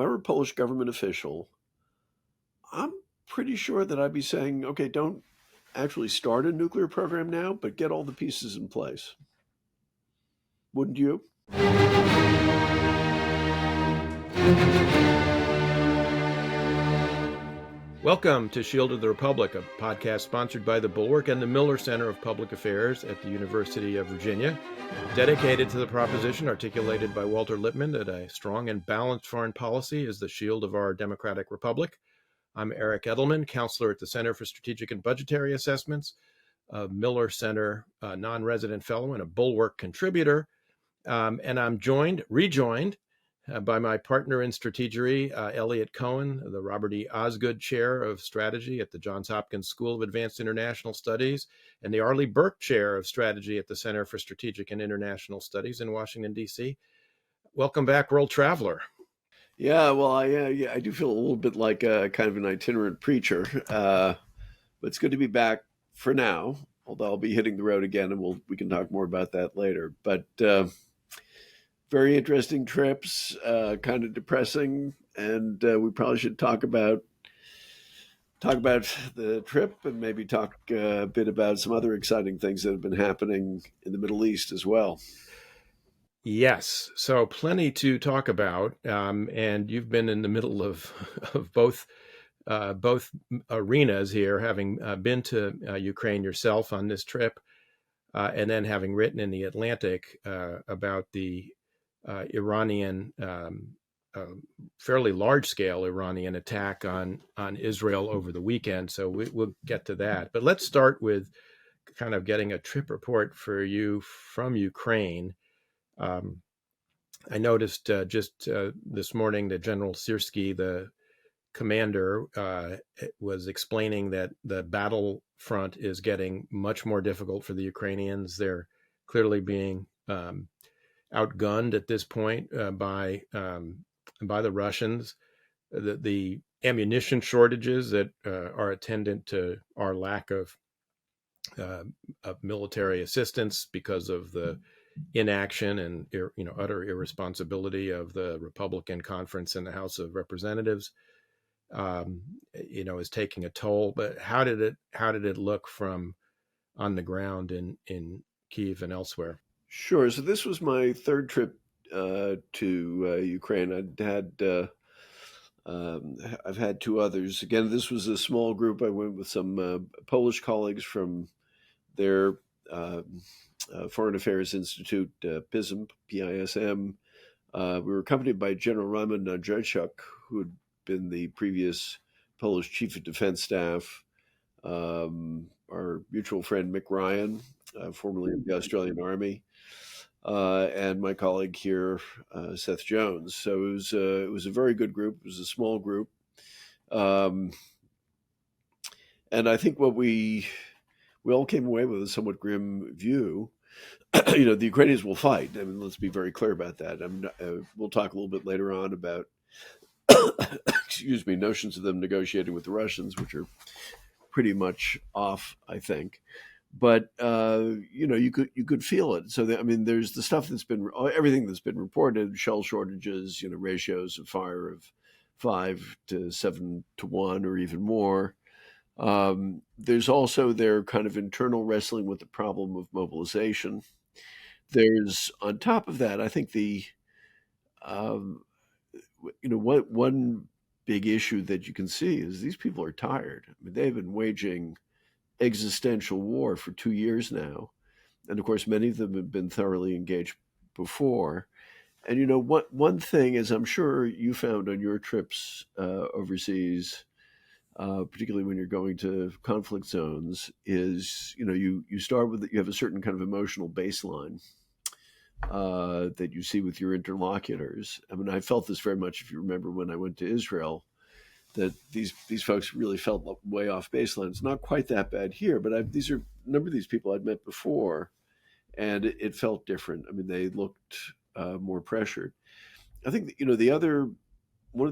I were a Polish government official, I'm pretty sure that I'd be saying, okay, don't actually start a nuclear program now, but get all the pieces in place. Wouldn't you? Welcome to Shield of the Republic, a podcast sponsored by the Bulwark and the Miller Center of Public Affairs at the University of Virginia, dedicated to the proposition articulated by Walter Lippmann that a strong and balanced foreign policy is the shield of our democratic republic. I'm Eric Edelman, counselor at the Center for Strategic and Budgetary Assessments, a Miller Center non-resident fellow and a Bulwark contributor. And I'm rejoined by my partner in strategy, Eliot Cohen, the Robert E. Osgood Chair of Strategy at the Johns Hopkins School of Advanced International Studies, and the Arleigh Burke Chair of Strategy at the Center for Strategic and International Studies in Washington, D.C. Welcome back, world traveler. Yeah, well, I do feel a little bit like a kind of an itinerant preacher, but it's good to be back for now. Although I'll be hitting the road again, and we can talk more about that later. But very interesting trips, kind of depressing, and we probably should talk about the trip and maybe talk a bit about some other exciting things that have been happening in the Middle East as well. Yes, so plenty to talk about, and you've been in the middle of both arenas here, having been to Ukraine yourself on this trip, and then having written in the Atlantic about the Iranian, fairly large-scale Iranian attack on Israel over the weekend. So we'll get to that. But let's start with kind of getting a trip report for you from Ukraine. I noticed just this morning that General Syrskyi, the commander, was explaining that the battlefront is getting much more difficult for the Ukrainians. They're clearly being outgunned at this point by the Russians. The ammunition shortages that are attendant to our lack of military assistance because of the inaction and utter irresponsibility of the Republican conference in the House of Representatives, is taking a toll. But how did it look from on the ground in Kyiv and elsewhere? Sure. So this was my third trip to Ukraine. I've had two others. Again, this was a small group. I went with some Polish colleagues from their Foreign Affairs Institute, PISM, PISM. We were accompanied by General Roman Nadrzejczuk, who had been the previous Polish Chief of Defense Staff, our mutual friend Mick Ryan, formerly of the Australian Army, and my colleague here, Seth Jones. So it was a very good group. It was a small group, and I think what we all came away with a somewhat grim view. The Ukrainians will fight. I mean, let's be very clear about that. We'll talk a little bit later on about, excuse me, notions of them negotiating with the Russians, which are pretty much off, I think. But you could feel it. So there's the stuff everything that's been reported: shell shortages, ratios of fire of 5 to 7 to 1 or even more. There's also their kind of internal wrestling with the problem of mobilization. There's, on top of that, I think one big issue that you can see is these people are tired. I mean, they've been waging existential war for 2 years now. And of course, many of them have been thoroughly engaged before. And one thing, as I'm sure you found on your trips overseas, particularly when you're going to conflict zones, is you start with you have a certain kind of emotional baseline that you see with your interlocutors. I mean, I felt this very much, if you remember, when I went to Israel, that these folks really felt way off baseline. It's not quite that bad here, but these are a number of these people I'd met before, and it felt different. I mean, they looked more pressured. I think one of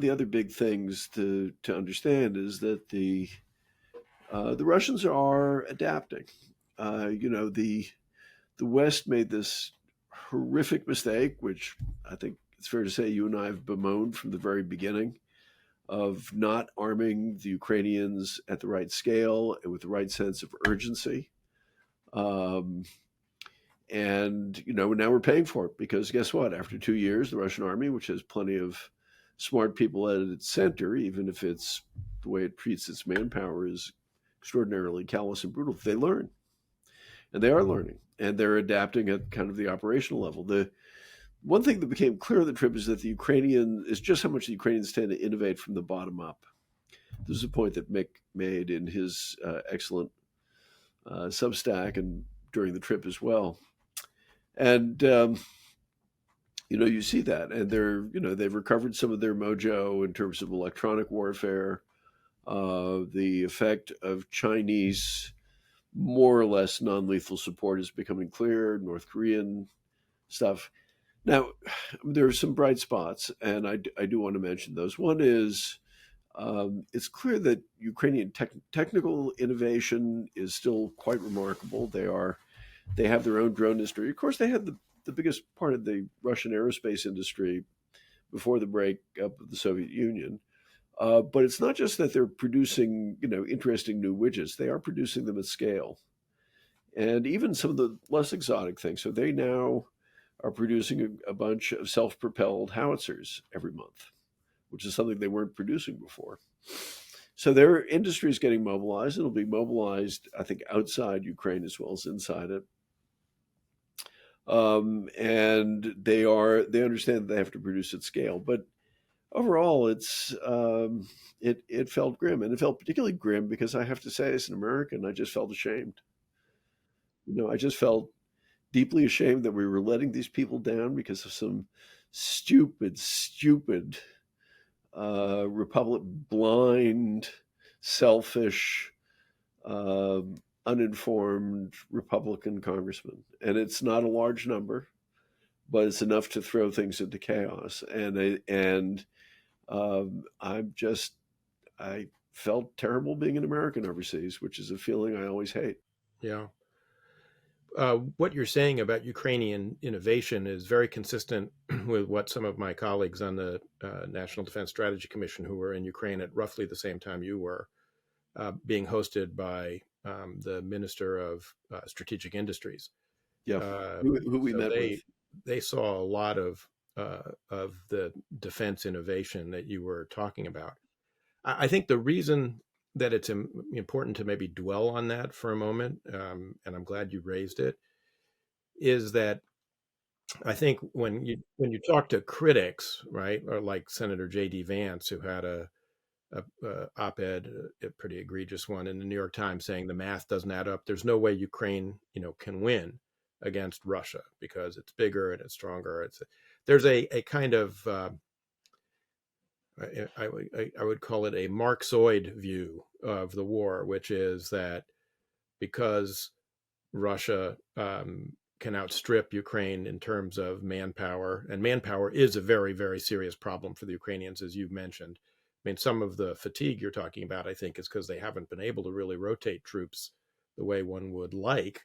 the other big things to understand is that the Russians are adapting. The West made this horrific mistake, which I think it's fair to say you and I have bemoaned from the very beginning of not arming the Ukrainians at the right scale and with the right sense of urgency. Um, and now we're paying for it because guess what? After 2 years, the Russian army, which has plenty of smart people at its center, even if it's the way it treats its manpower is extraordinarily callous and brutal, they learn, and they are learning, and they're adapting at kind of the operational level. The one thing that became clear on the trip is that the Ukrainian is just how much the Ukrainians tend to innovate from the bottom up. This is a point that Mick made in his excellent Substack and during the trip as well. And you see that, and they've recovered some of their mojo in terms of electronic warfare. The effect of Chinese, more or less non-lethal support is becoming clear. North Korean stuff. Now, there are some bright spots, and I do want to mention those. One is it's clear that Ukrainian technical innovation is still quite remarkable. They have their own drone industry. Of course, they had the biggest part of the Russian aerospace industry before the breakup of the Soviet Union. But it's not just that they're producing, interesting new widgets. They are producing them at scale, and even some of the less exotic things. So they now are producing a bunch of self-propelled howitzers every month, which is something they weren't producing before. So their industry is getting mobilized. It'll be mobilized, I think, outside Ukraine as well as inside it. And they understand that they have to produce at scale. But overall, it felt grim, and it felt particularly grim because I have to say, as an American, I just felt ashamed. I just felt deeply ashamed that we were letting these people down because of some stupid republic, blind, selfish, uh, uninformed Republican congressman. And it's not a large number, but it's enough to throw things into chaos. I felt terrible being an American overseas, which is a feeling I always hate. Yeah. What you're saying about Ukrainian innovation is very consistent with what some of my colleagues on the National Defense Strategy Commission, who were in Ukraine at roughly the same time you were, being hosted by the Minister of Strategic Industries. Yeah, who we So met with. they saw a lot of the defense innovation that you were talking about. I think the reason that it's important to maybe dwell on that for a moment, and I'm glad you raised it, is that I think when you talk to critics, right, or like Senator J.D. Vance, who had a op-ed, a pretty egregious one in the New York Times, saying the math doesn't add up. There's no way Ukraine, can win against Russia because it's bigger and it's stronger. There's a kind of I would call it a Marxoid view of the war, which is that because Russia can outstrip Ukraine in terms of manpower, and manpower is a very, very serious problem for the Ukrainians, as you've mentioned. I mean, some of the fatigue you're talking about, I think, is because they haven't been able to really rotate troops the way one would like,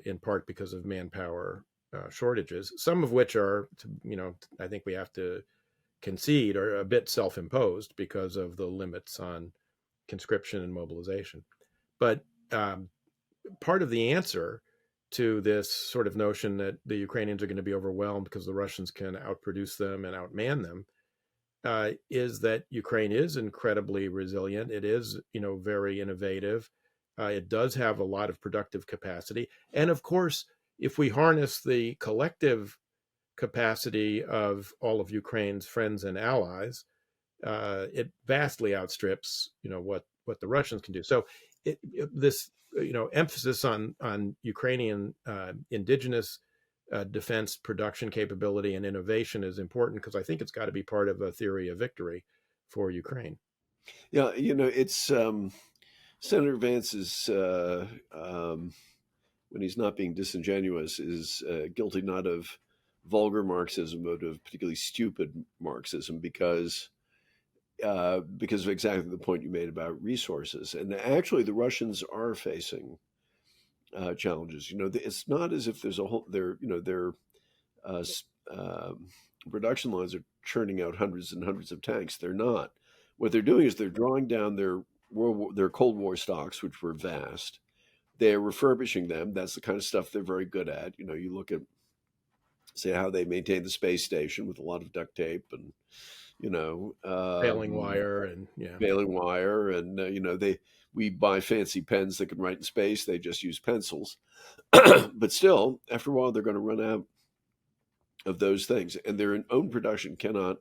in part because of manpower shortages, some of which are, I think we have to concede are a bit self-imposed because of the limits on conscription and mobilization. But part of the answer to this sort of notion that the Ukrainians are going to be overwhelmed because the Russians can outproduce them and outman them is that Ukraine is incredibly resilient. It is, very innovative. It does have a lot of productive capacity. And of course, if we harness the collective capacity of all of Ukraine's friends and allies, it vastly outstrips, what the Russians can do. So this, emphasis on Ukrainian indigenous defense production capability and innovation is important because I think it's got to be part of a theory of victory for Ukraine. Yeah, it's Senator Vance is when he's not being disingenuous is guilty not of vulgar Marxism, but of particularly stupid Marxism because of exactly the point you made about resources. And actually, the Russians are facing challenges. It's not as if there's a whole they're uh, production lines are churning out hundreds and hundreds of tanks. They're not. What they're doing is they're drawing down their Cold War stocks, which were vast. They're refurbishing them. That's the kind of stuff they're very good at. You know, you look at, say, how they maintain the space station with a lot of duct tape and, you know, Baling wire and yeah. baling wire, and we buy fancy pens that can write in space. They just use pencils, but still, after a while, they're going to run out of those things, and their own production cannot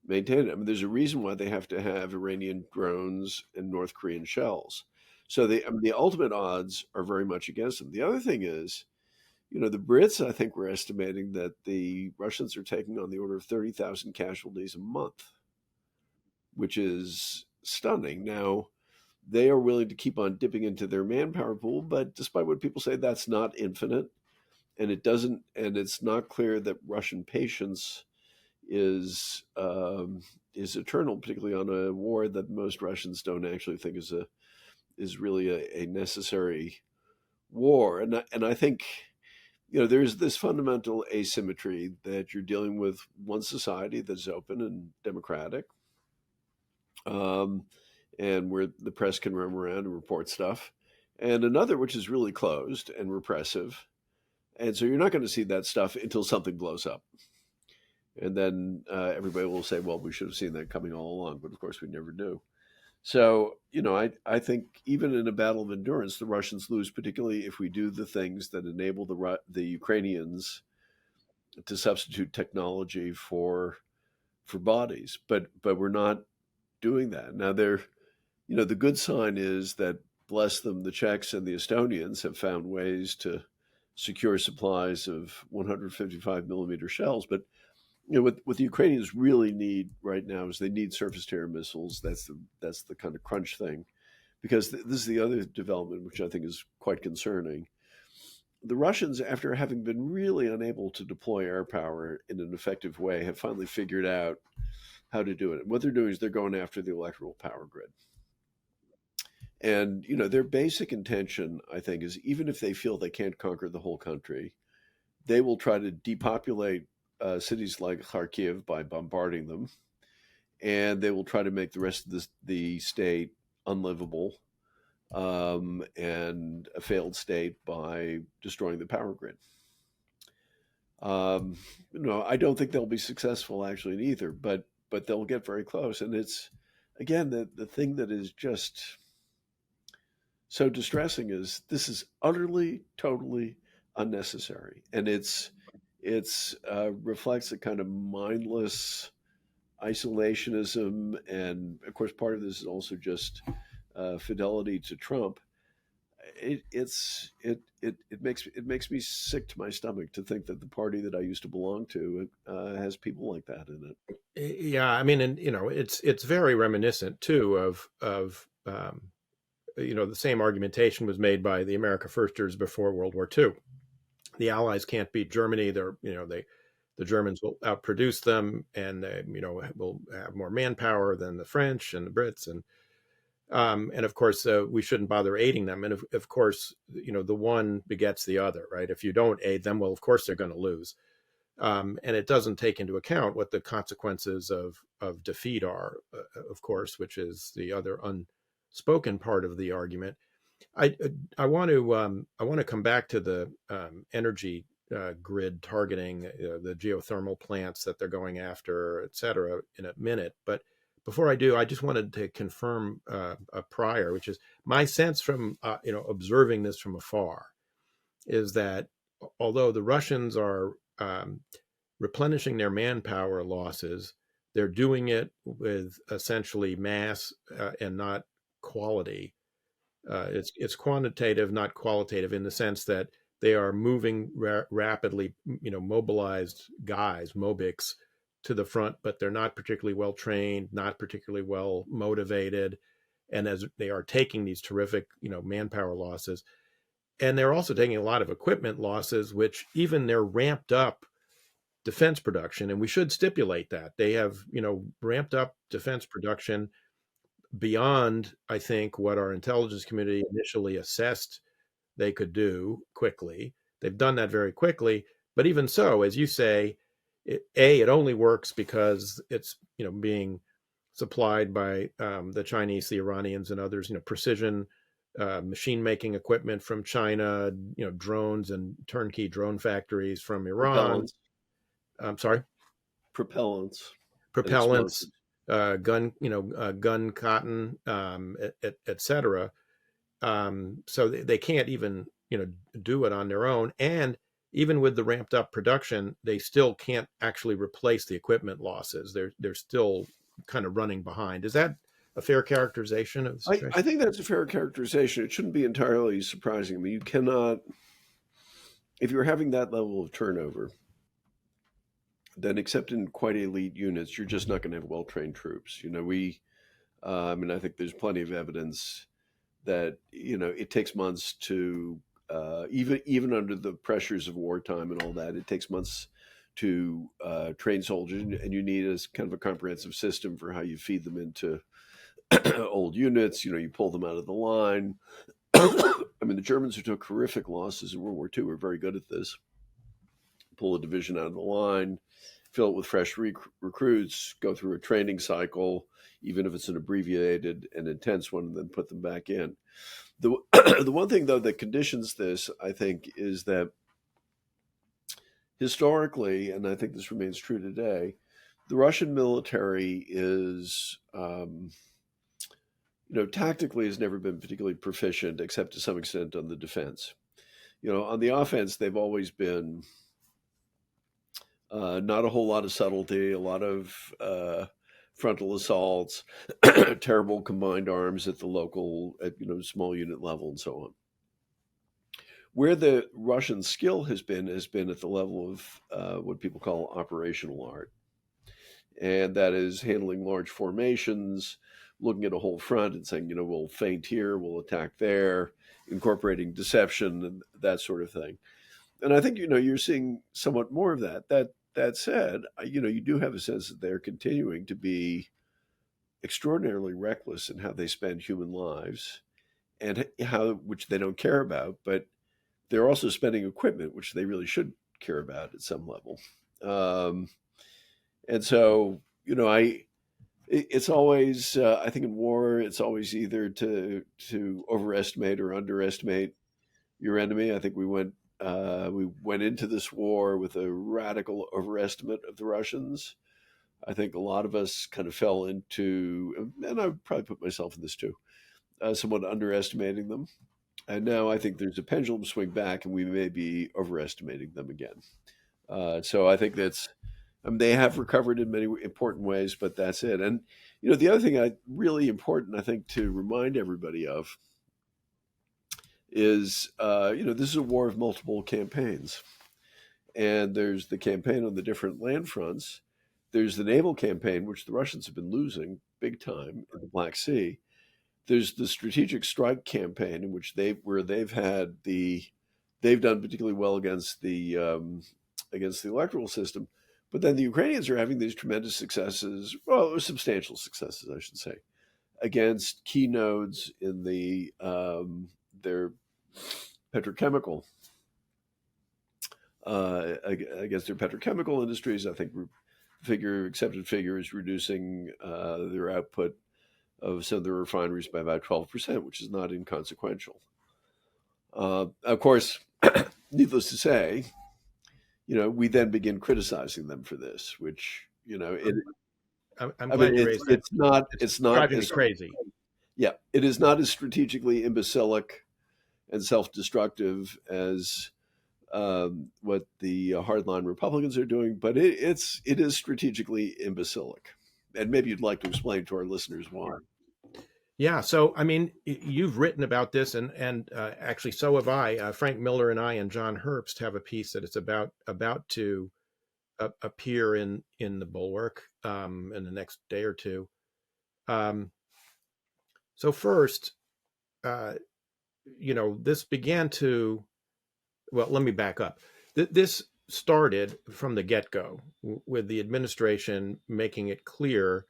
maintain it. I mean, there's a reason why they have to have Iranian drones and North Korean shells. So the ultimate odds are very much against them. The other thing is, the Brits, I think, were estimating that the Russians are taking on the order of 30,000 casualties a month, which is stunning. Now, they are willing to keep on dipping into their manpower pool, but despite what people say, that's not infinite. And it's not clear that Russian patience is eternal, particularly on a war that most Russians don't actually think is really a necessary war. And I think there's this fundamental asymmetry that you're dealing with one society that's open and democratic, and where the press can roam around and report stuff, and another which is really closed and repressive. And so you're not going to see that stuff until something blows up. And then everybody will say, well, we should have seen that coming all along. But of course, we never do. So, I think even in a battle of endurance, the Russians lose, particularly if we do the things that enable the Ukrainians to substitute technology for bodies. But we're not doing that. Now, the good sign is that, bless them, the Czechs and the Estonians have found ways to secure supplies of 155 millimeter shells. But what the Ukrainians really need right now is they need surface to air missiles. That's the kind of crunch thing, because this is the other development which I think is quite concerning. The Russians, after having been really unable to deploy air power in an effective way, have finally figured out how to do it. And what they're doing is they're going after the electrical power grid. And their basic intention, I think, is even if they feel they can't conquer the whole country, they will try to depopulate cities like Kharkiv by bombarding them, and they will try to make the rest of the state unlivable, and a failed state by destroying the power grid. I don't think they'll be successful actually in either, but they'll get very close. And it's, again, the thing that is just so distressing is this is utterly, totally unnecessary, and it's reflects a kind of mindless isolationism, and of course, part of this is also just fidelity to Trump. It makes me sick to my stomach to think that the party that I used to belong to has people like that in it. Yeah, I mean, and it's very reminiscent too of the same argumentation was made by the America Firsters before World War II. The Allies can't beat Germany. The Germans will outproduce them, and they, will have more manpower than the French and the Brits, and of course we shouldn't bother aiding them. And of course, the one begets the other, right? If you don't aid them, well, of course they're going to lose, and it doesn't take into account what the consequences of defeat are, of course, which is the other unspoken part of the argument. I want to come back to the energy grid targeting, the geothermal plants that they're going after, et cetera, in a minute. But before I do, I just wanted to confirm a prior, which is my sense from observing this from afar, is that although the Russians are replenishing their manpower losses, they're doing it with essentially mass and not quality. It's quantitative, not qualitative, in the sense that they are moving rapidly, mobilized guys, mobics, to the front, but they're not particularly well trained, not particularly well motivated, and as they are taking these terrific, manpower losses, and they're also taking a lot of equipment losses, which even their ramped up defense production, and we should stipulate that they have, ramped up defense production beyond, I think, what our intelligence community initially assessed they could do quickly. They've done that very quickly, but even so, as you say, it only works because it's being supplied by the Chinese, the Iranians, and others. Precision machine making equipment from China. Drones and turnkey drone factories from Iran. Propellants, I'm sorry, propellants, and propellants, explosives. gun cotton, et cetera. So they can't even do it on their own, and even with the ramped up production, they still can't actually replace the equipment losses. They're still kind of running behind. Is that a fair characterization of the I situation? think that's a fair characterization. It shouldn't be entirely surprising. I mean, you cannot, if you're having that level of turnover, then except in quite elite units, you're just not going to have well trained troops. I mean, I think there's plenty of evidence that it takes months to even under the pressures of wartime and all that, it takes months to train soldiers, and you need a kind of a comprehensive system for how you feed them into old units. You pull them out of the line. I mean, the Germans who took horrific losses in World War II were very good at this. Pull a division out of the line, fill it with fresh recruits, go through a training cycle, even if it's an abbreviated and intense one, and then put them back in. The the one thing though that conditions this, I think, is that historically, and I think this remains true today, the Russian military is, tactically has never been particularly proficient, except to some extent on the defense. On the offense, they've always been not a whole lot of subtlety, a lot of frontal assaults, terrible combined arms at the local, small unit level, and so on. Where the Russian skill has been at the level of what people call operational art, and that is handling large formations, looking at a whole front and saying, we'll feint here, we'll attack there, incorporating deception and that sort of thing. And I think you're seeing somewhat more of that. That said, you do have a sense that they're continuing to be extraordinarily reckless in how they spend human lives, and which they don't care about, but they're also spending equipment which they really should care about at some level. Um, and so, it's always, I think in war, it's always either to overestimate or underestimate your enemy. I think we went into this war with a radical overestimate of the Russians. I think a lot of us kind of fell into, and I would probably put myself in this too, somewhat underestimating them. And now I think there's a pendulum swing back, and we may be overestimating them again. So I think they have recovered in many important ways, but that's it. And the other thing really important, I think, to remind everybody of is, this is a war of multiple campaigns. And there's the campaign on the different land fronts. There's the naval campaign, which the Russians have been losing big time in the Black Sea. There's the strategic strike campaign, in which they've done particularly well against the electoral system. But then the Ukrainians are having these tremendous successes, well, substantial successes, I should say, against key nodes in their petrochemical against their petrochemical industries. I think accepted figure is reducing their output of some of the refineries by about 12%, which is not inconsequential. Of course, needless to say, we then begin criticizing them for this, which I'm I glad mean, you raised that. it's not Driving me as crazy. yeah, it is not as strategically imbecilic and self-destructive as what the hardline Republicans are doing, but it is strategically imbecilic, and maybe you'd like to explain to our listeners why. Yeah, so I mean, you've written about this, and actually, so have I. Frank Miller and I and John Herbst have a piece that it's about to appear in the Bulwark in the next day or two. Um, so first, uh, this began to. Well, let me back up. This started from the get-go with the administration making it clear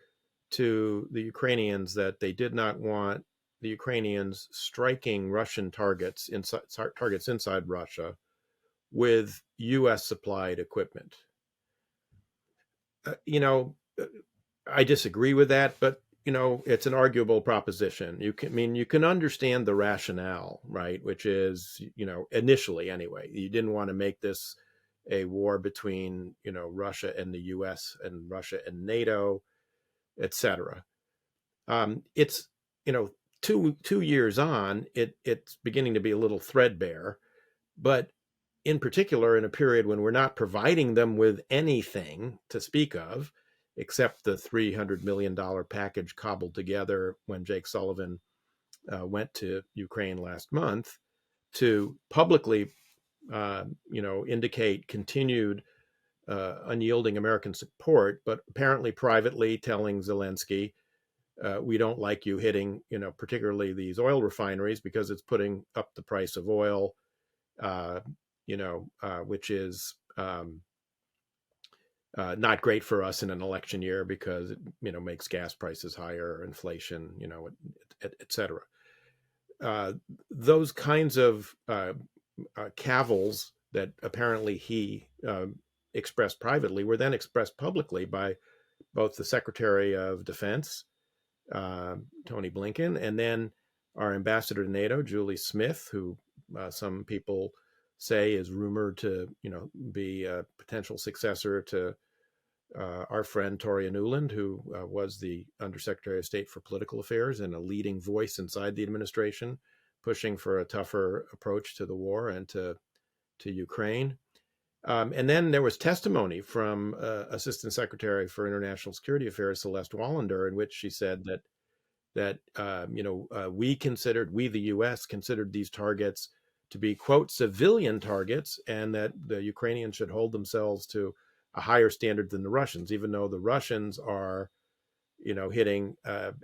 to the Ukrainians that they did not want the Ukrainians striking Russian targets inside Russia with U.S. supplied equipment. you know, I disagree with that, but it's an arguable proposition. You can understand the rationale, right? Which is, initially anyway, you didn't want to make this a war between, Russia and the U.S. and Russia and NATO, etc. It's, you know, two years on, it's beginning to be a little threadbare, but in particular, in a period when we're not providing them with anything to speak of, except the $300 million package cobbled together when Jake Sullivan went to Ukraine last month to publicly, indicate continued unyielding American support, but apparently privately telling Zelensky, we don't like you hitting, particularly these oil refineries because it's putting up the price of oil, uh, which is not great for us in an election year because it, makes gas prices higher, inflation, et cetera. Those kinds of cavils that apparently he expressed privately were then expressed publicly by both the Secretary of Defense, Tony Blinken, and then our ambassador to NATO, Julie Smith, who some people say is rumored to, be a potential successor to our friend Toria Nuland, who was the Undersecretary of State for Political Affairs and a leading voice inside the administration, pushing for a tougher approach to the war and to Ukraine. And then there was testimony from Assistant Secretary for International Security Affairs Celeste Wallander, in which she said that we, the U.S., considered these targets to be, quote, civilian targets, and that the Ukrainians should hold themselves to a higher standard than the Russians, even though the Russians are, hitting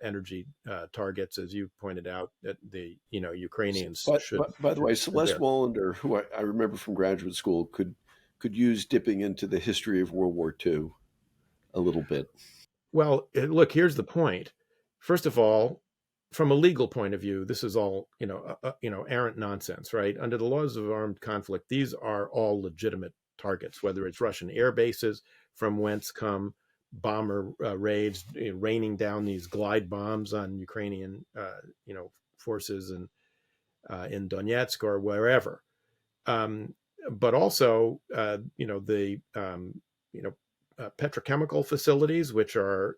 energy targets, as you pointed out, that the, Ukrainians should. By the way, Should Celeste bear. Wallander, who I remember from graduate school, could use dipping into the history of World War II a little bit. Well, look, here's the point. First of all, from a legal point of view, this is all errant nonsense, right? Under the laws of armed conflict, these are all legitimate targets, whether it's Russian air bases from whence come bomber raids, raining down these glide bombs on Ukrainian, forces and in Donetsk or wherever. Um, but also, the petrochemical facilities, which are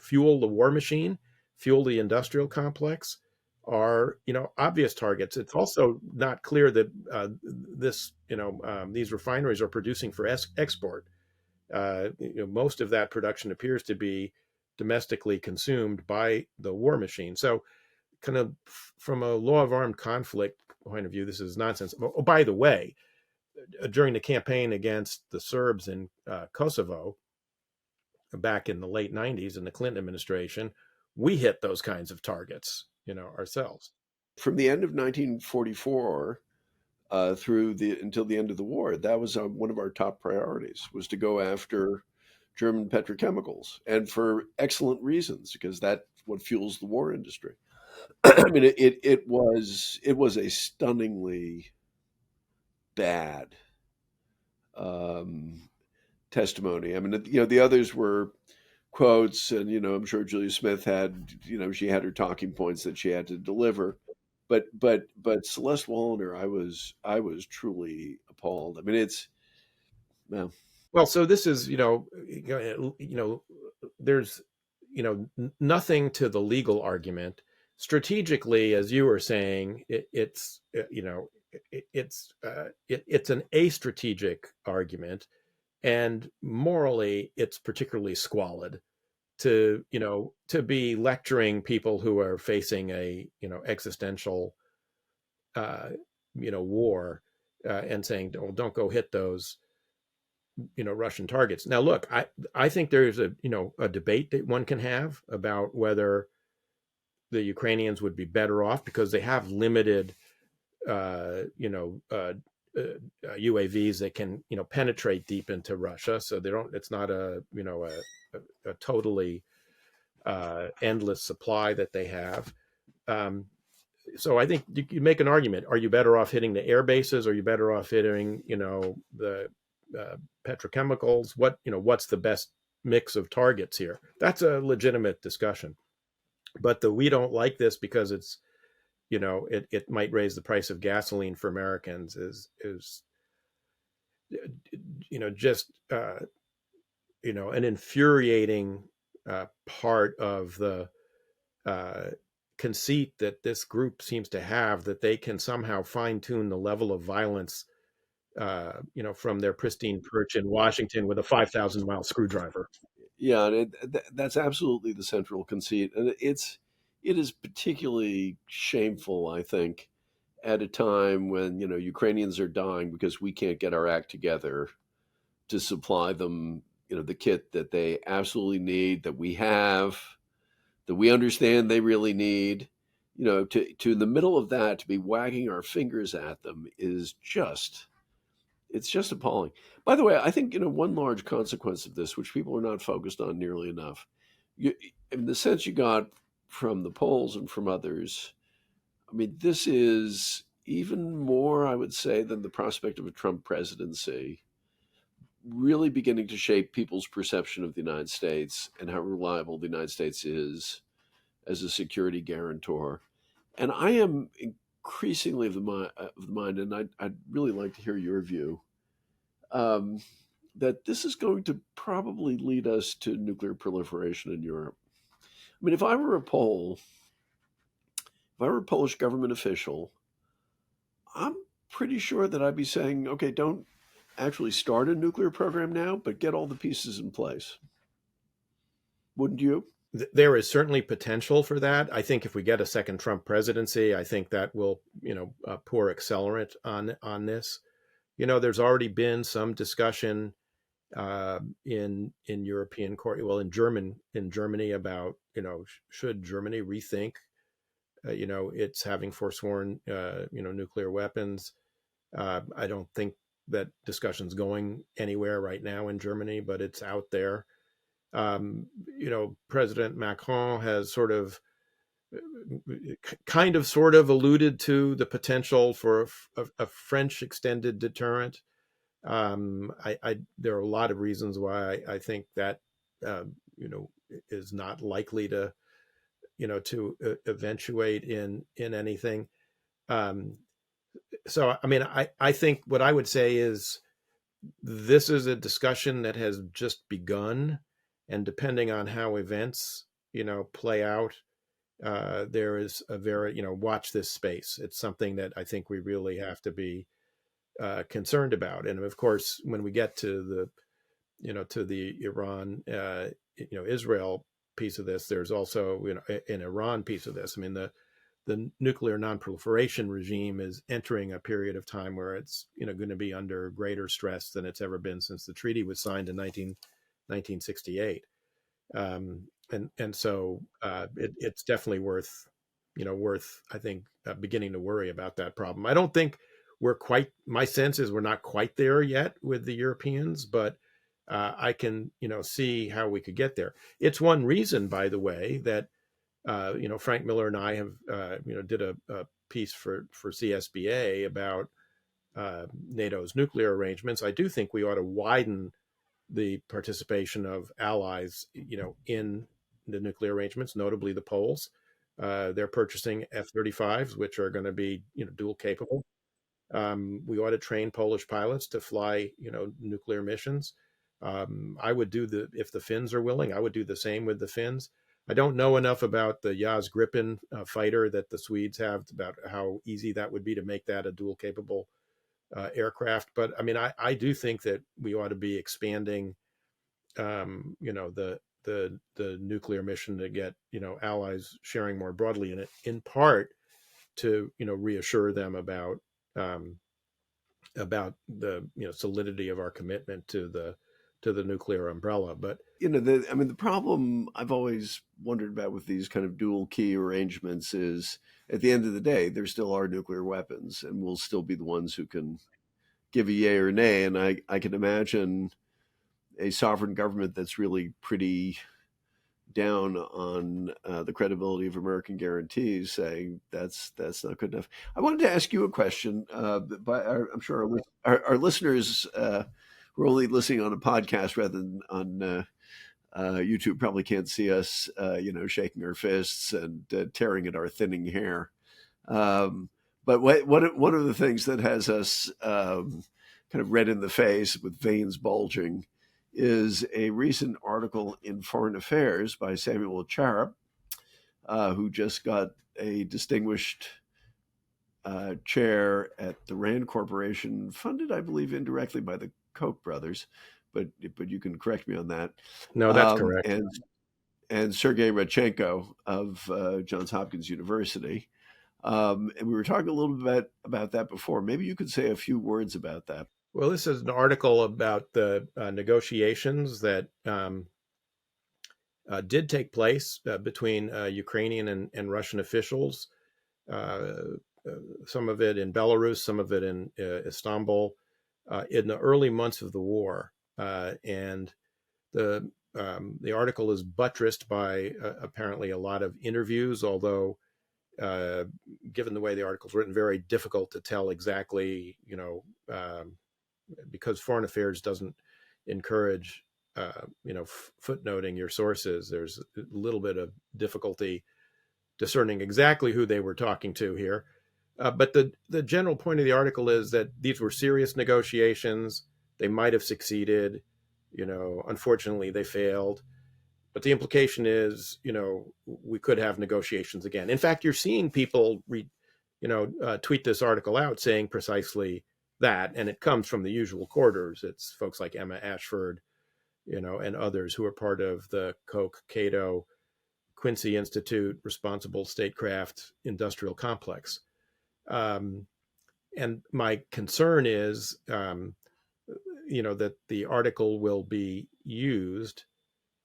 fuel the war machine, fuel the industrial complex, are obvious targets. It's also not clear that these refineries are producing for export. Most of that production appears to be domestically consumed by the war machine. So, kind of from a law of armed conflict point of view, this is nonsense. Oh, by the way, during the campaign against the Serbs in Kosovo back in the late 90s in the Clinton administration, we hit those kinds of targets, ourselves. From the end of 1944 until the end of the war, that was one of our top priorities, was to go after German petrochemicals, and for excellent reasons, because that's what fuels the war industry. I mean, it was a stunningly bad um, testimony. I mean, the others were quotes, and I'm sure Julia Smith had, she had her talking points that she had to deliver. But Celeste Wallander, I was truly appalled. I mean, it's well, Well, so this is, there's, nothing to the legal argument. Strategically, as you were saying, it's an astrategic argument, and morally, it's particularly squalid to be lecturing people who are facing a existential war, and saying, "Oh, don't go hit those Russian targets." Now, look, I think there's a debate that one can have about whether the Ukrainians would be better off because they have limited UAVs that can penetrate deep into Russia, so they don't. It's not a totally endless supply that they have. Um, so I think you make an argument: are you better off hitting the air bases? Or are you better off hitting the petrochemicals. What's the best mix of targets here? That's a legitimate discussion. But the we don't like this because it's it might raise the price of gasoline for Americans is just an infuriating part of the uh, conceit that this group seems to have, that they can somehow fine tune the level of violence, from their pristine perch in Washington with a 5,000-mile screwdriver. Yeah, and that's absolutely the central conceit, and it is particularly shameful, I think, at a time when Ukrainians are dying because we can't get our act together to supply them, the kit that they absolutely need, that we have, that we understand they really need. To in the middle of that, to be wagging our fingers at them is just it's just appalling. By the way, I think one large consequence of this, which people are not focused on nearly enough, you, in the sense you got from the polls and from others. I mean, this is even more, I would say, than the prospect of a Trump presidency, really beginning to shape people's perception of the United States and how reliable the United States is as a security guarantor. And I am increasingly of the mind, and I'd really like to hear your view, um, that this is going to probably lead us to nuclear proliferation in Europe. I mean, if I were a Polish government official, I'm pretty sure that I'd be saying, okay, don't actually start a nuclear program now, but get all the pieces in place. Wouldn't you? There is certainly potential for that. I think if we get a second Trump presidency, I think that will, pour accelerant on this. There's already been some discussion in European court, well, in Germany about, should Germany rethink, it's having forsworn, nuclear weapons. I don't think that discussion's going anywhere right now in Germany, but it's out there. President Macron has sort of alluded to the potential for a French extended deterrent. There are a lot of reasons why I think that uh, you know is not likely to eventuate in anything. Um, so I mean, I think what I would say is this is a discussion that has just begun, and depending on how events play out, there is a very watch this space. It's something that I think we really have to be concerned about. And of course, when we get to the Iran, Israel piece of this, there's also an Iran piece of this. I mean, the nuclear nonproliferation regime is entering a period of time where it's going to be under greater stress than it's ever been since the treaty was signed in 1968. And so it's definitely worth I think beginning to worry about that problem. I don't think my sense is we're not quite there yet with the Europeans, but I can see how we could get there. It's one reason, by the way, that Frank Miller and I have did a piece for CSBA about NATO's nuclear arrangements. I do think we ought to widen the participation of allies, in the nuclear arrangements, notably the Poles. They're purchasing F-35s, which are going to be, dual capable. We ought to train Polish pilots to fly, nuclear missions. I would if the Finns are willing, I would do the same with the Finns. I don't know enough about the Jas Gripen fighter that the Swedes have, about how easy that would be to make that a dual capable aircraft. But I mean, I do think that we ought to be expanding, the nuclear mission to get allies sharing more broadly in it, in part to reassure them um, about the solidity of our commitment to the nuclear umbrella. But The problem I've always wondered about with these kind of dual key arrangements is, at the end of the day, there still are nuclear weapons, and we'll still be the ones who can give a yay or nay. And I can imagine a sovereign government that's really pretty down on the credibility of American guarantees, saying that's not good enough. I wanted to ask you a question, but I'm sure our listeners who are only listening on a podcast rather than on YouTube probably can't see us, shaking our fists and tearing at our thinning hair. Um, but one of the things that has us kind of red in the face with veins bulging is a recent article in Foreign Affairs by Samuel Charap, who just got a distinguished chair at the Rand Corporation, funded, I believe, indirectly by the Koch brothers, but you can correct me on that. No, that's Um, correct. and and Sergei Radchenko of Johns Hopkins University. And we were talking a little bit about that before. Maybe you could say a few words about that. Well, this is an article about the negotiations that did take place between Ukrainian and Russian officials. Uh, some of it in Belarus, some of it in Istanbul, in the early months of the war. And the article is buttressed by apparently a lot of interviews, although uh, given the way the article is written, very difficult to tell exactly, because Foreign Affairs doesn't encourage, footnoting your sources. There's a little bit of difficulty discerning exactly who they were talking to here. But the general point of the article is that these were serious negotiations. They might have succeeded. Unfortunately, they failed. But the implication is, we could have negotiations again. In fact, you're seeing people tweet this article out saying precisely that, and it comes from the usual quarters. It's folks like Emma Ashford, and others who are part of the Koch, Cato, Quincy Institute, Responsible Statecraft Industrial Complex. And my concern is, that the article will be used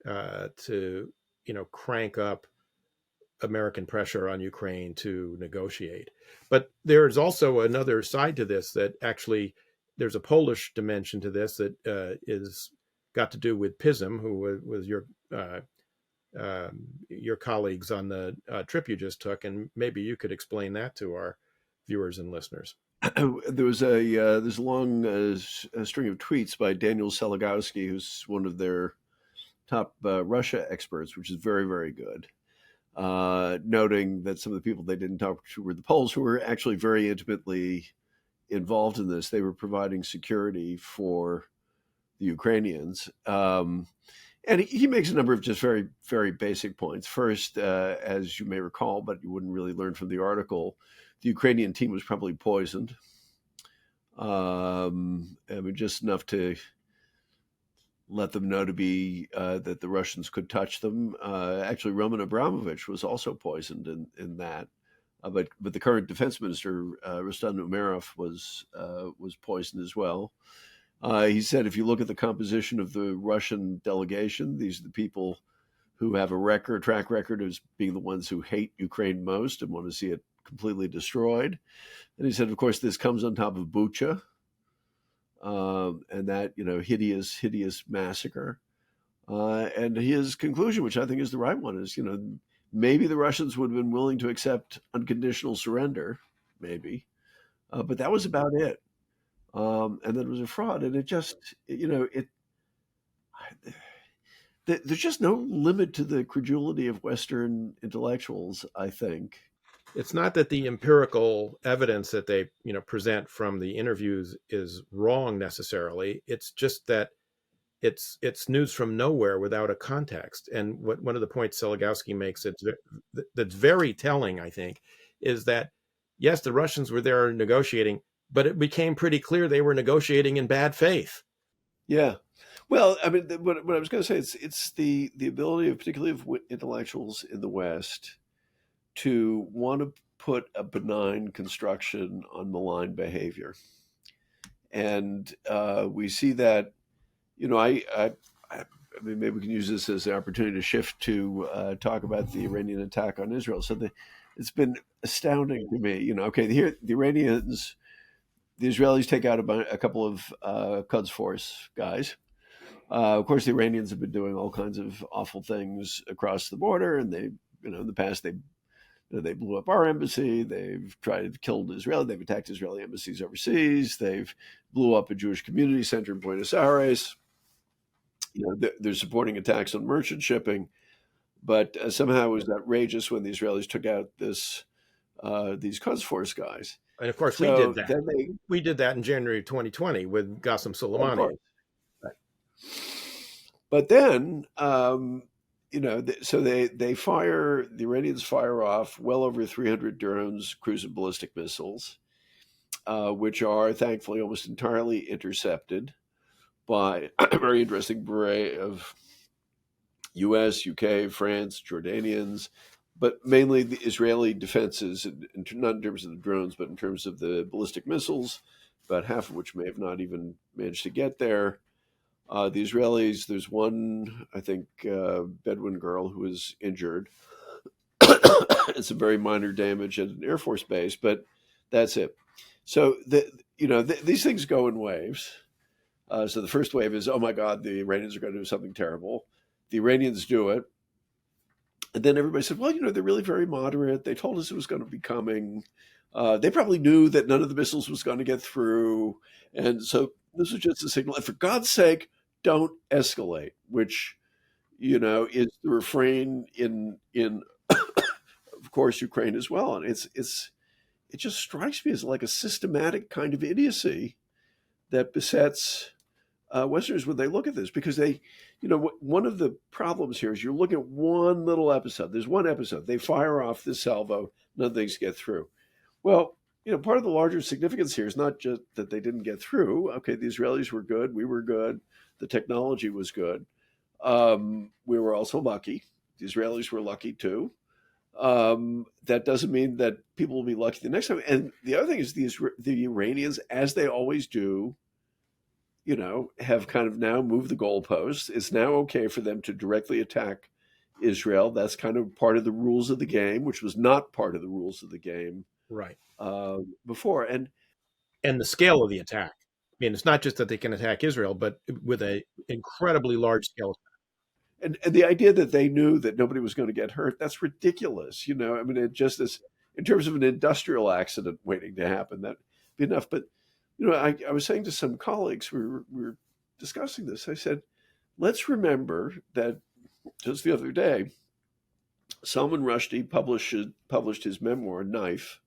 to, crank up American pressure on Ukraine to negotiate. But there's also another side to this, that actually there's a Polish dimension to this that is got to do with PISM, who was your colleagues on the trip you just took, and maybe you could explain that to our viewers and listeners. There's a long string of tweets by Daniel Seligowski, who's one of their top Russia experts, which is very, very good. Noting that some of the people they didn't talk to were the Poles, who were actually very intimately involved in this. They were providing security for the Ukrainians. And he makes a number of just very, very basic points. First, as you may recall, but you wouldn't really learn from the article, the Ukrainian team was probably poisoned. Just enough to let them know to be that the Russians could touch them. Actually, Roman Abramovich was also poisoned in that. But the current defense minister, Rustam Umerov, was poisoned as well. He said, if you look at the composition of the Russian delegation, these are the people who have a track record as being the ones who hate Ukraine most and want to see it completely destroyed. And he said, of course, this comes on top of Bucha, and that, hideous massacre. And his conclusion, which I think is the right one, is, maybe the Russians would have been willing to accept unconditional surrender, maybe, but that was about it. And then it was a fraud, and it just, there's just no limit to the credulity of Western intellectuals, I think. It's not that the empirical evidence that they present from the interviews is wrong necessarily. It's just that it's news from nowhere without a context. And one of the points Seligowski makes that's very telling, I think, is that yes, the Russians were there negotiating, but it became pretty clear they were negotiating in bad faith. Yeah. Well, I mean, what I was going to say, it's the ability of particularly of intellectuals in the West to want to put a benign construction on malign behavior. And we see that, I mean, maybe we can use this as an opportunity to shift to talk about the Iranian attack on Israel. So it's been astounding to me, okay, here the Iranians, the Israelis take out a couple of Quds Force guys. Of course, the Iranians have been doing all kinds of awful things across the border, and they, in the past, they've They blew up our embassy. They've tried to kill Israel. They've attacked Israeli embassies overseas. They've blew up a Jewish community center in Buenos Aires. They're supporting attacks on merchant shipping. But somehow it was outrageous when the Israelis took out these Quds Force guys. And of course, we did So that. then they, We did that in January 2020 with Qasem of Soleimani. course, right. But then, so the Iranians fire off well over 300 drones, cruise and ballistic missiles, which are thankfully almost entirely intercepted by a very interesting array of U.S., U.K., France, Jordanians, but mainly the Israeli defenses, not in terms of the drones, but in terms of the ballistic missiles, about half of which may have not even managed to get there. The Israelis, there's one, I think, Bedouin girl who was injured. It's a very minor damage at an Air Force base, but that's it. So, these things go in waves. So the first wave is, oh my God, the Iranians are going to do something terrible. The Iranians do it. And then everybody said, well, they're really very moderate. They told us it was going to be coming. They probably knew that none of the missiles was going to get through. And so this was just a signal. And for God's sake, don't escalate, which, is the refrain in of course, Ukraine as well. And it just strikes me as like a systematic kind of idiocy that besets Westerners when they look at this, because one of the problems here is you're looking at one little episode. There's one episode. They fire off this salvo, none things get through. Well, part of the larger significance here is not just that they didn't get through. Okay, the Israelis were good. We were good. The technology was good. We were also lucky. The Israelis were lucky too. That doesn't mean that people will be lucky the next time. And the other thing is the Iranians, as they always do, have kind of now moved the goalposts. It's now okay for them to directly attack Israel. That's kind of part of the rules of the game, which was not part of the rules of the game Right. before. And the scale of the attack. I mean, it's not just that they can attack Israel, but with an incredibly large scale. and the idea that they knew that nobody was going to get hurt, that's ridiculous. I mean, it just is, in terms of an industrial accident waiting to happen, that'd be enough. But I was saying to some colleagues, we were discussing this. I said, let's remember that just the other day, Salman Rushdie published his memoir, Knife,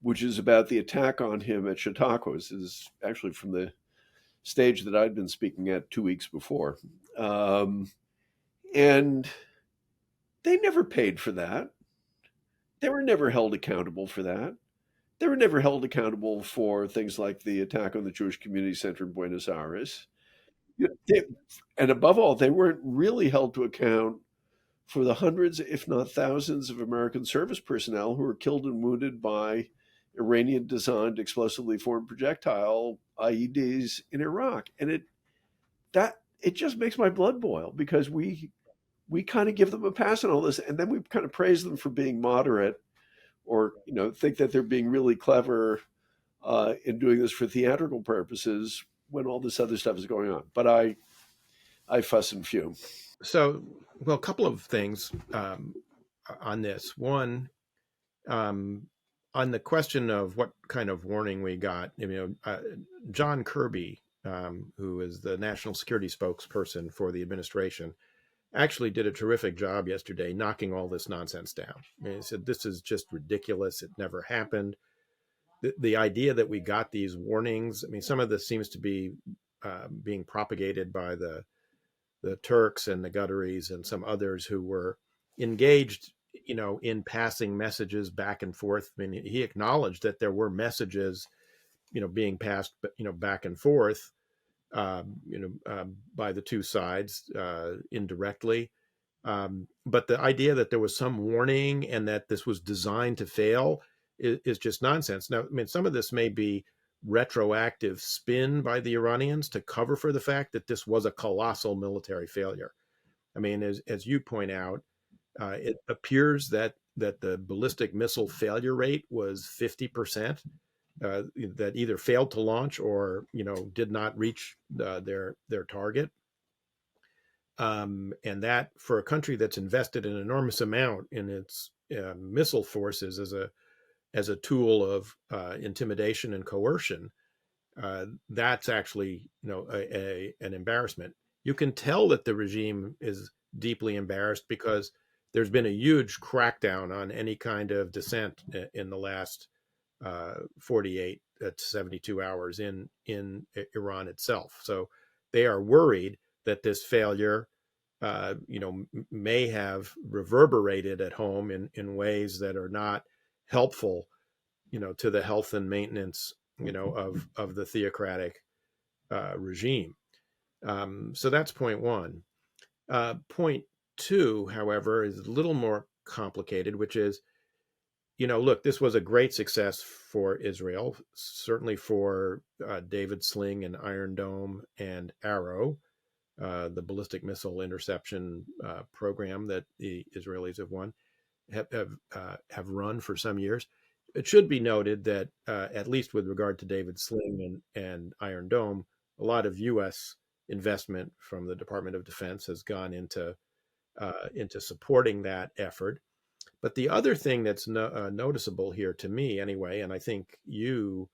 which is about the attack on him at Chautauqua. This is actually from the stage that I'd been speaking at 2 weeks before. And they never paid for that. They were never held accountable for that. They were never held accountable for things like the attack on the Jewish Community Center in Buenos Aires. And above all, they weren't really held to account for the hundreds, if not thousands, of American service personnel who were killed and wounded by Iranian-designed explosively formed projectile IEDs in Iraq. And it just makes my blood boil, because we kind of give them a pass on all this, and then we kind of praise them for being moderate, or think that they're being really clever in doing this for theatrical purposes when all this other stuff is going on. But I fuss and fume. So, well, a couple of things on this. One, on the question of what kind of warning we got, John Kirby, who is the national security spokesperson for the administration, actually did a terrific job yesterday knocking all this nonsense down. I mean, he said, this is just ridiculous. It never happened. The idea that we got these warnings, I mean, some of this seems to be being propagated by the Turks and the Qataris and some others who were engaged, in passing messages back and forth. I mean, he acknowledged that there were messages, being passed, back and forth, by the two sides indirectly. But the idea that there was some warning and that this was designed to fail is just nonsense. Now, I mean, some of this may be retroactive spin by the Iranians to cover for the fact that this was a colossal military failure. I mean, as you point out, it appears that the ballistic missile failure rate was 50%. That either failed to launch or did not reach their target, and that for a country that's invested an enormous amount in its missile forces as a tool of intimidation and coercion, that's actually an embarrassment. You can tell that the regime is deeply embarrassed because there's been a huge crackdown on any kind of dissent in the last 48 to 72 hours in Iran itself. So they are worried that this failure, may have reverberated at home in ways that are not helpful, to the health and maintenance, of the theocratic regime. So that's point one. Point two, however, is a little more complicated, which is, look, this was a great success for Israel, certainly for David Sling and Iron Dome and Arrow, the ballistic missile interception program that the Israelis have run for some years. It should be noted that, at least with regard to David Sling and Iron Dome, a lot of U.S. investment from the Department of Defense has gone into supporting that effort. But the other thing that's noticeable here to me, anyway, and I think you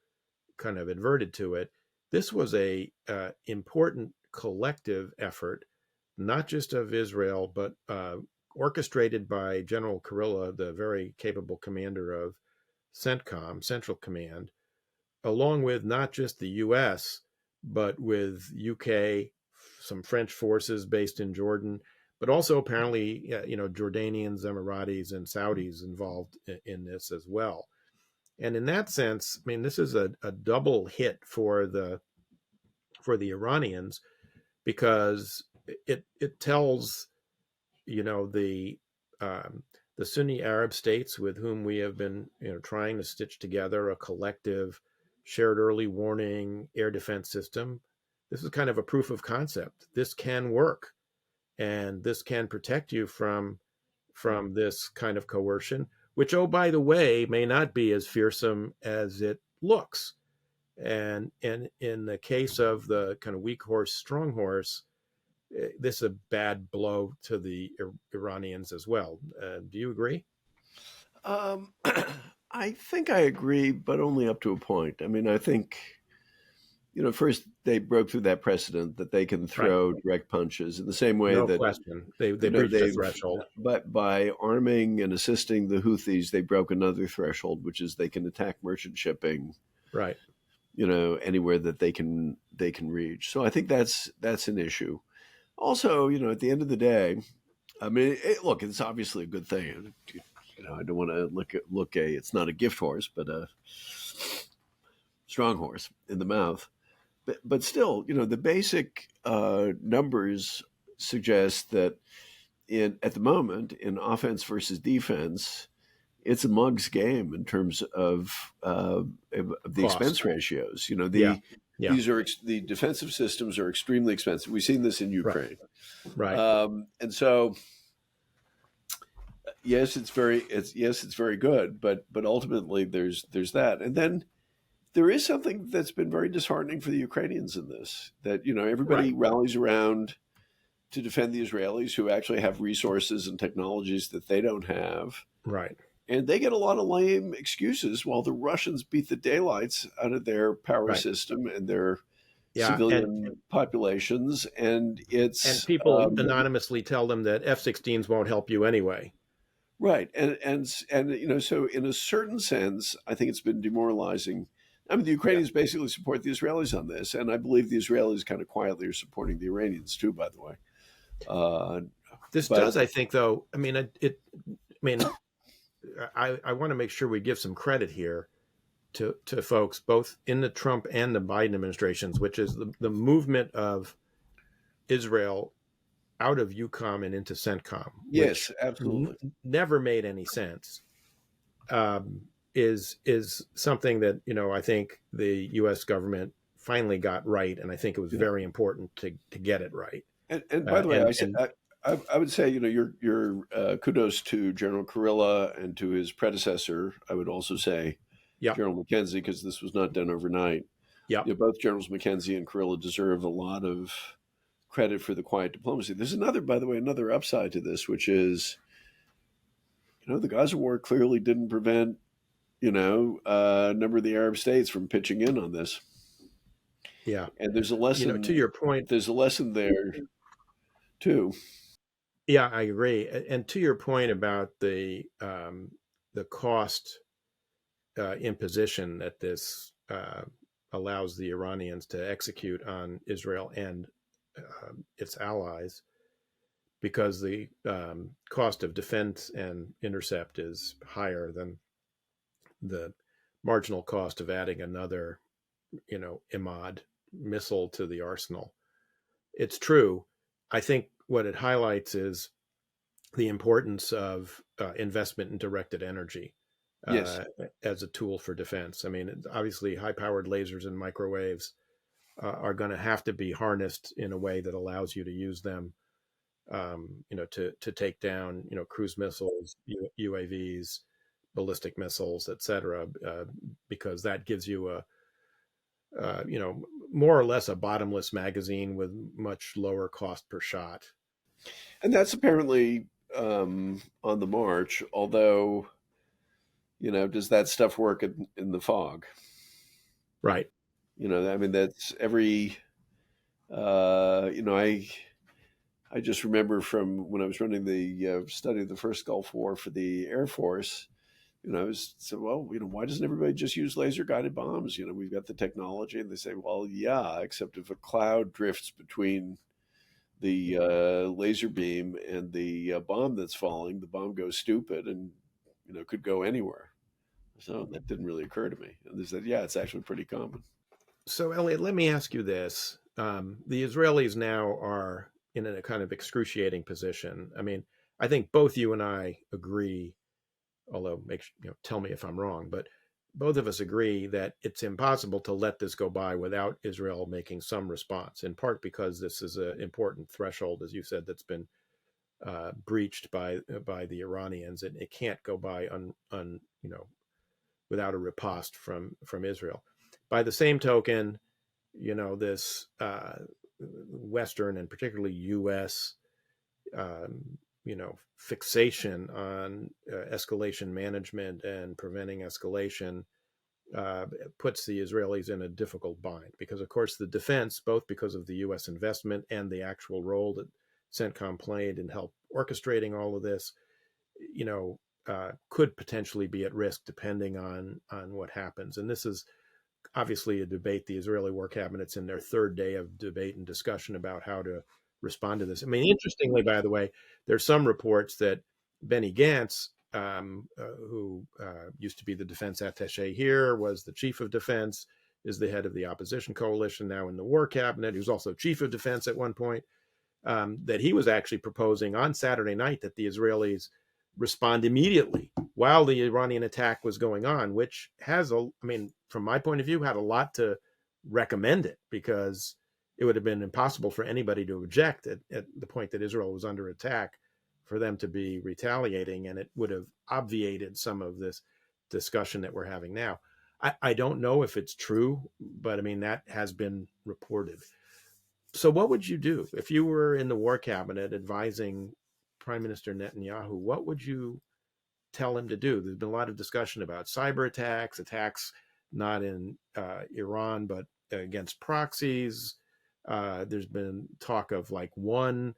kind of adverted to it, this was a important collective effort, not just of Israel, but orchestrated by General Kurilla, the very capable commander of CENTCOM, Central Command, along with not just the U.S., but with UK, some French forces based in Jordan, but also apparently, Jordanians, Emiratis, and Saudis involved in this as well. And in that sense, I mean, this is a double hit for the Iranians, because it tells, the Sunni Arab states with whom we have been, trying to stitch together a collective shared early warning air defense system. This is kind of a proof of concept. This can work, and this can protect you from this kind of coercion, which, oh, by the way, may not be as fearsome as it looks. And in the case of the kind of weak horse, strong horse, this is a bad blow to the Iranians as well. Do you agree? I think I agree, but only up to a point. I mean, I think, first they broke through that precedent that they can Right. throw direct punches in the same way No that, question. They breached the threshold. but by arming and assisting the Houthis, they broke another threshold, which is they can attack merchant shipping, Right. Anywhere that they can reach. So I think that's an issue. Also, at the end of the day, I mean, look, it's obviously a good thing. I don't want to look it's not a gift horse, but a strong horse in the mouth. But still, the basic numbers suggest that at the moment in offense versus defense, it's a mug's game in terms of the expense ratios. Yeah. These are the defensive systems are extremely expensive. We've seen this in Ukraine, Right. And so yes, it's very good, but ultimately there's that, and then there is something that's been very disheartening for the Ukrainians in this. That everybody Right. rallies around to defend the Israelis, who actually have resources and technologies that they don't have. Right. And they get a lot of lame excuses while the Russians beat the daylights out of their power Right. system and their Yeah. civilian populations. And And people anonymously tell them that F-16s won't help you anyway. right. And so in a certain sense, I think it's been demoralizing. I mean, the Ukrainians basically support the Israelis on this. And I believe the Israelis kind of quietly are supporting the Iranians too, by the way. This does, I think, though. I mean, I want to make sure we give some credit here to folks both in the Trump and the Biden administrations, which is the movement of Israel out of EUCOM and into CENTCOM. Yes, absolutely. Never made any sense. Is something that I think the U.S. government finally got right, and I think it was very important to get it right. And by the way, I would say, your kudos to General Kurilla and to his predecessor. I would also say General McKenzie, because this was not done overnight. Yeah. Both Generals McKenzie and Kurilla deserve a lot of credit for the quiet diplomacy. There's another upside to this, which is The Gaza war clearly didn't prevent, a number of the Arab states from pitching in on this. Yeah. And there's a To lesson, your point, there too. yeah, I agree. And to your point about the cost imposition that this allows the Iranians to execute on Israel and its allies, because the cost of defense and intercept is higher than the marginal cost of adding another, Imad missile to the arsenal. It's true. I think what it highlights is the importance of investment in directed energy Yes. uh, as a tool for defense. I mean, obviously, high powered lasers and microwaves are going to have to be harnessed in a way that allows you to use them, to take down, cruise missiles, UAVs, ballistic missiles, etc., because that gives you more or less a bottomless magazine with much lower cost per shot. And that's apparently on the march, although, does that stuff work in the fog? Right. I mean, that's every, I just remember from when I was running the study of the first Gulf War for the Air Force. I was said, well, why doesn't everybody just use laser guided bombs? We've got the technology, and they say, well, yeah, except if a cloud drifts between the laser beam and the bomb that's falling, the bomb goes stupid and could go anywhere. So that didn't really occur to me. And they said, yeah, it's actually pretty common. So, Elliot, let me ask you this. The Israelis now are in a kind of excruciating position. I mean, I think both you and I agree, although tell me if I'm wrong, but both of us agree that it's impossible to let this go by without Israel making some response, in part because this is an important threshold, as you said, that's been breached by the Iranians, and it can't go by without a riposte from Israel. By the same token, this Western and particularly U.S. Fixation on escalation management and preventing escalation puts the Israelis in a difficult bind because, of course, the defense, both because of the U.S. investment and the actual role that CENTCOM played in help orchestrating all of this, could potentially be at risk depending on what happens. And this is obviously a debate. The Israeli war cabinet's in their third day of debate and discussion about how to respond to this. I mean, interestingly, by the way, there's some reports that Benny Gantz, who used to be the defense attaché here, was the chief of defense, is the head of the opposition coalition now in the war cabinet. He was also chief of defense at one point. That he was actually proposing on Saturday night that the Israelis respond immediately while the Iranian attack was going on, which from my point of view, had a lot to recommend it because it would have been impossible for anybody to object at the point that Israel was under attack for them to be retaliating, and it would have obviated some of this discussion that we're having now. I don't know if it's true, but I mean, that has been reported. So what would you do if you were in the war cabinet advising Prime Minister Netanyahu? What would you tell him to do? There's been a lot of discussion about cyber attacks not in Iran, but against proxies. There's been talk of like one,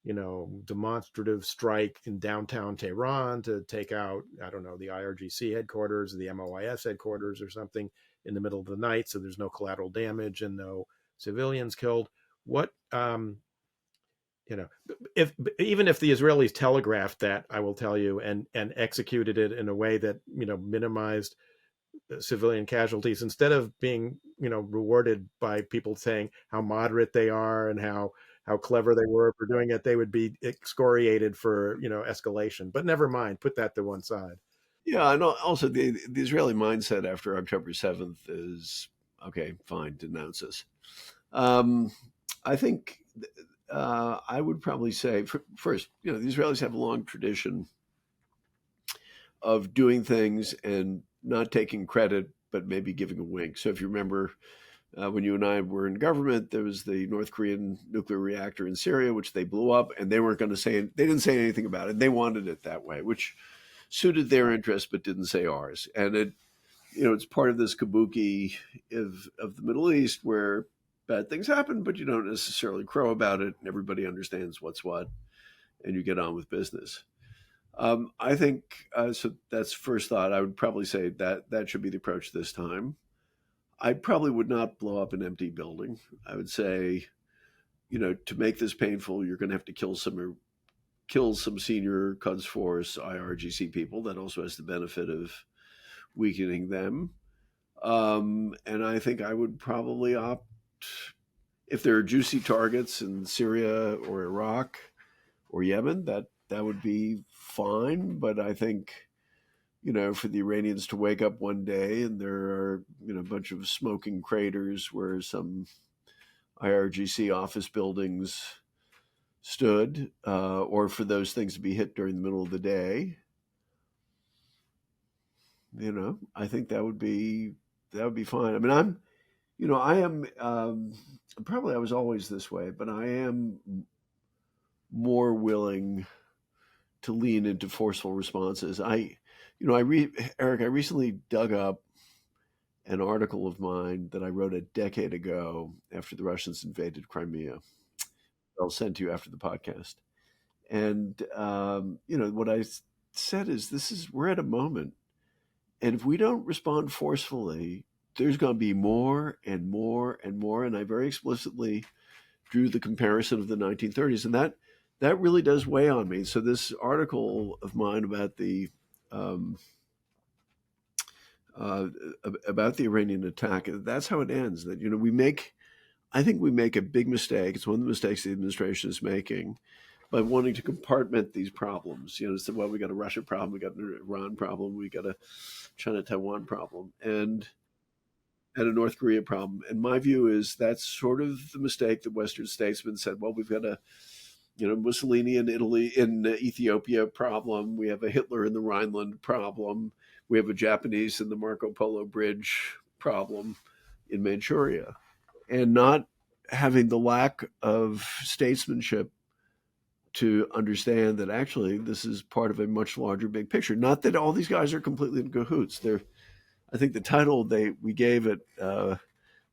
demonstrative strike in downtown Tehran to take out, I don't know, the IRGC headquarters, the MOIS headquarters or something in the middle of the night. So there's no collateral damage and no civilians killed. What, if even if the Israelis telegraphed that, I will tell you, and executed it in a way that minimized civilian casualties, instead of being rewarded by people saying how moderate they are and how clever they were for doing it, they would be excoriated for escalation. But never mind, put that to one side. Yeah, and also the Israeli mindset after October 7th is okay, fine, denounce us. I think I would probably say first, the Israelis have a long tradition of doing things and not taking credit, but maybe giving a wink. So if you remember, when you and I were in government, there was the North Korean nuclear reactor in Syria, which they blew up, and they weren't going to say, they didn't say anything about it. They wanted it that way, which suited their interests but didn't say ours. And it's part of this kabuki of the Middle East where bad things happen, but you don't necessarily crow about it, and everybody understands what's what, and you get on with business. I think so. That's first thought. I would probably say that should be the approach this time. I probably would not blow up an empty building. I would say, to make this painful, you're going to have to kill some senior Quds Force IRGC people. That also has the benefit of weakening them. And I think I would probably opt, if there are juicy targets in Syria or Iraq or Yemen, that would be fine. But I think, for the Iranians to wake up one day and there are, a bunch of smoking craters where some IRGC office buildings stood, or for those things to be hit during the middle of the day, I think that would be fine. I mean, I am, probably I was always this way, but I am more willing to lean into forceful responses. Eric, I recently dug up an article of mine that I wrote a decade ago after the Russians invaded Crimea. I'll send to you after the podcast. And, what I said is we're at a moment, and if we don't respond forcefully, there's going to be more and more and more. And I very explicitly drew the comparison of the 1930s, and that really does weigh on me. So this article of mine about the Iranian attack, that's how it ends. That I think we make a big mistake. It's one of the mistakes the administration is making by wanting to compartment these problems. So, well, we got a Russia problem, we got an Iran problem, we got a China-Taiwan problem, and a North Korea problem. And my view is that's sort of the mistake that Western statesmen said. Well, we've got a Mussolini in Ethiopia problem. We have a Hitler in the Rhineland problem. We have a Japanese in the Marco Polo Bridge problem in Manchuria, and not having the lack of statesmanship to understand that actually this is part of a much larger big picture. Not that all these guys are completely in cahoots. I think the title we gave it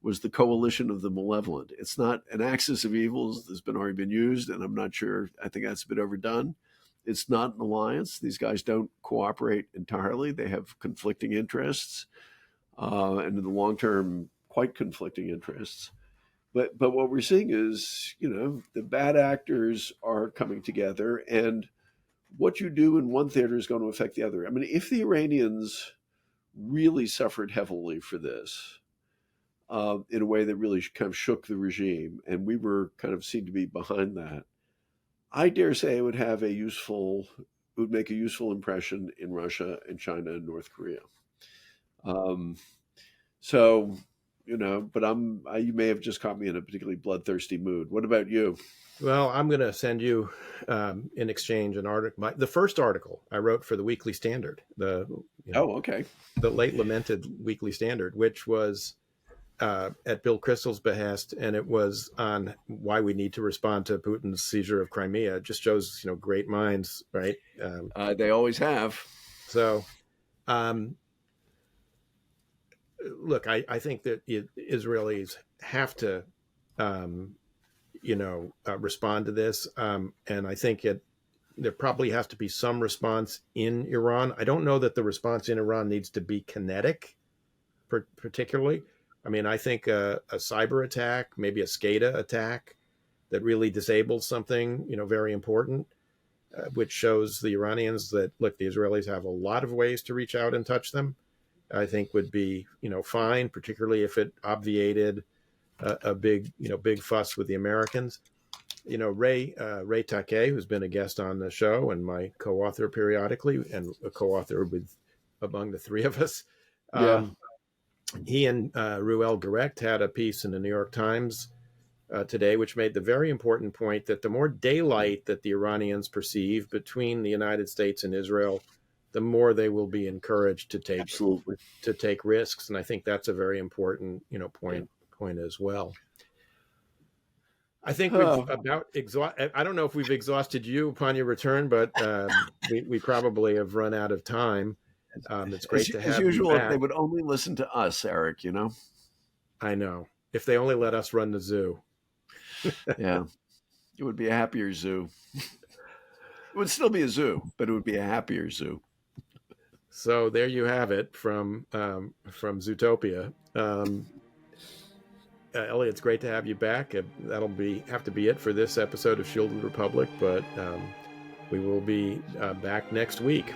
was the Coalition of the Malevolent. It's not an axis of evils that's already been used, and I'm not sure. I think that's a bit overdone. It's not an alliance. These guys don't cooperate entirely. They have conflicting interests, and in the long term, quite conflicting interests. But what we're seeing is, the bad actors are coming together, and what you do in one theater is going to affect the other. I mean, if the Iranians really suffered heavily for this, in a way that really kind of shook the regime, and we were kind of seen to be behind that, I dare say it would make a useful impression in Russia and China and North Korea. So, but you may have just caught me in a particularly bloodthirsty mood. What about you? Well, I'm going to send you in exchange an article. The first article I wrote for the Weekly Standard, okay, the late lamented Weekly Standard, which was at Bill Kristol's behest, and it was on why we need to respond to Putin's seizure of Crimea. It just shows, great minds, right? They always have. So, look, I think that Israelis have to, respond to this, and I think there probably has to be some response in Iran. I don't know that the response in Iran needs to be kinetic, particularly. I mean, I think a cyber attack, maybe a SCADA attack that really disables something, very important, which shows the Iranians that, look, the Israelis have a lot of ways to reach out and touch them, I think would be, fine, particularly if it obviated a big fuss with the Americans. Ray Takei, who's been a guest on the show and my co-author periodically, and a co-author among the three of us. Yeah. He and Ruel Gerecht had a piece in the New York Times today, which made the very important point that the more daylight that the Iranians perceive between the United States and Israel, the more they will be encouraged to take risks. And I think that's a very important, point as well. I think we've Oh, about exhausted. I don't know if we've exhausted you upon your return, but we probably have run out of time. It's great to as have you usual, if they back. would only listen to us, Eric, I know. If they only let us run the zoo. Yeah, it would be a happier zoo. It would still be a zoo, but it would be a happier zoo. So there you have it from Zootopia. Elliot, it's great to have you back. That'll have to be it for this episode of Shielded Republic, but we will be back next week.